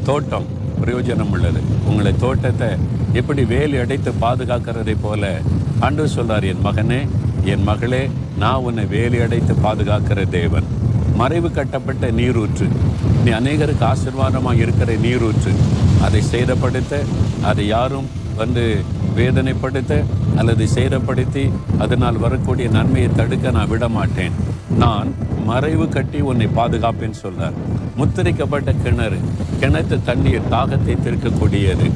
தோட்டம் பிரயோஜனம் உள்ளது. உங்களை தோட்டத்தை எப்படி வேலி அடைத்து பாதுகாக்கிறதை போல ஆண்டவர் சொல்றார், என் மகனே, என் மகளே, நான் உன்னை வேலி அடைத்து பாதுகாக்கிற தேவன். மறைவு கட்டப்பட்ட நீரூற்று, நீ அநேகருக்கு ஆசீர்வாதமாக இருக்கிற நீரூற்று. அதை சேதப்படுத்த, அதை யாரும் வேதனைப்படுத்த அல்லது சேதப்படுத்தி அதனால் வரக்கூடிய நன்மையை தடுக்க நான் விட மாட்டேன். நான் மறைவு கட்டி உன்னை பாதுகாப்பேன்னு சொல்றார். முத்திரிக்கப்பட்ட கிணத்து தண்ணீர் தாகத்தை தீர்க்கக்கூடியது.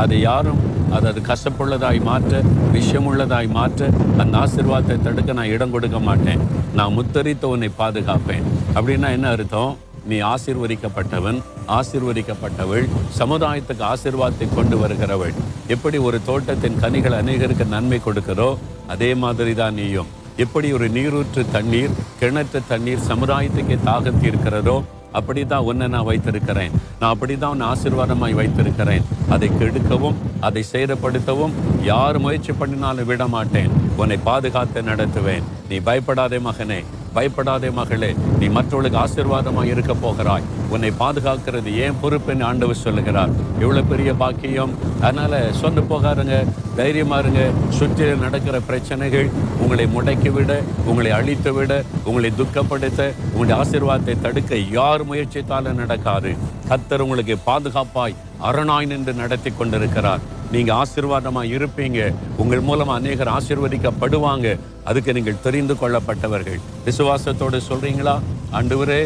அதை யாரும் அது கசப்புள்ளதாய் மாற்ற, விஷமுள்ளதாய் மாற்ற, அந்த ஆசீர்வாதத்தை தடுக்க நான் இடம் கொடுக்க மாட்டேன். நான் முத்தரித்து உன்னை பாதுகாப்பேன். அப்படின்னா என்ன அர்த்தம்? நீ ஆசீர்வதிக்கப்பட்டவன், ஆசீர்வதிக்கப்பட்டவள், சமுதாயத்துக்கு ஆசீர்வாதத்தை கொண்டு வருகிறவள். எப்படி ஒரு தோட்டத்தின் கனிகள் அநேகருக்கு நன்மை கொடுக்கிறோ அதே மாதிரி தான் நீயும். எப்படி ஒரு நீரூற்று தண்ணீர், கிணற்று தண்ணீர் சமுதாயத்துக்கே தாகத்தி இருக்கிறதோ அப்படி தான் உன்னை நான் வைத்திருக்கிறேன். நான் அப்படி தான் உன்னை ஆசீர்வாதமாய் வைத்திருக்கிறேன். அதை கெடுக்கவும், அதை சேதப்படுத்தவும் யார் முயற்சி பண்ணினாலும் விட மாட்டேன். உன்னை பாதுகாத்து நடத்துவேன். நீ பயப்படாதே மகனே, பயப்படாதே மகளே, நீ மற்றவர்களுக்கு ஆசீர்வாதமாக இருக்க போகிறாய். உன்னை பாதுகாக்கிறது ஏன் பொறுப்புன்னு ஆண்டவர் சொல்லுகிறார். எவ்வளவு பெரிய பாக்கியம். அதனால சொந்து போகாருங்க, தைரியமா இருங்க. சுற்றி நடக்கிற பிரச்சனைகள் உங்களை முடக்கி விட, உங்களை அழித்து விட, உங்களை துக்கப்படுத்த, உங்களுடைய ஆசீர்வாதத்தை தடுக்க யார் முயற்சித்தாலும் நடக்காது. கர்த்தர் உங்களுக்கு பாதுகாப்பாய் அரணாய் நின்று நடத்தி கொண்டிருக்கிறார். நீங்க ஆசீர்வாதமாக இருப்பீங்க. உங்கள் மூலமா அநேகர் ஆசீர்வதிக்கப்படுவாங்க. அதுக்கு நீங்கள் தெரிந்து கொள்ளப்பட்டவர்கள். விசுவாசத்தோடு சொல்றீங்களா? ஆண்டவரே,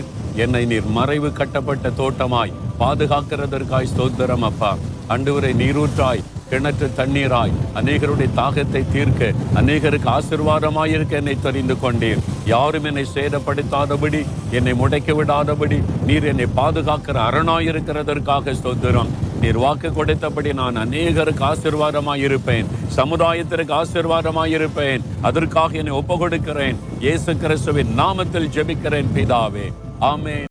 என்னை நீர் மறைவு கட்டப்பட்ட தோட்டமாய் பாதுகாக்கிறதற்காய் ஸ்தோத்திரம் அப்பா. ஆண்டவரே, நீரூற்றாய், கிணற்று தண்ணீராய் அநேகருடைய தாகத்தை தீர்க்க, அநேகருக்கு ஆசீர்வாதமாயிருக்க என்னை தெரிந்து கொண்டீர். யாரும் என்னை சேதப்படுத்தாதபடி, என்னை முடக்கி விடாதபடி நீர் என்னை பாதுகாக்கிற அரணாயிருக்கிறதற்காக ஸ்தோத்திரம். நீர் வாக்கு கொடுத்தபடி நான் அநேகருக்கு ஆசீர்வாதமாயிருப்பேன், சமுதாயத்திற்கு ஆசீர்வாதமாயிருப்பேன். அதற்காக என்னை ஒப்பு கொடுக்கிறேன். இயேசு கிறிஸ்துவின் நாமத்தில் ஜெபிக்கிறேன் பிதாவே, ஆமென்.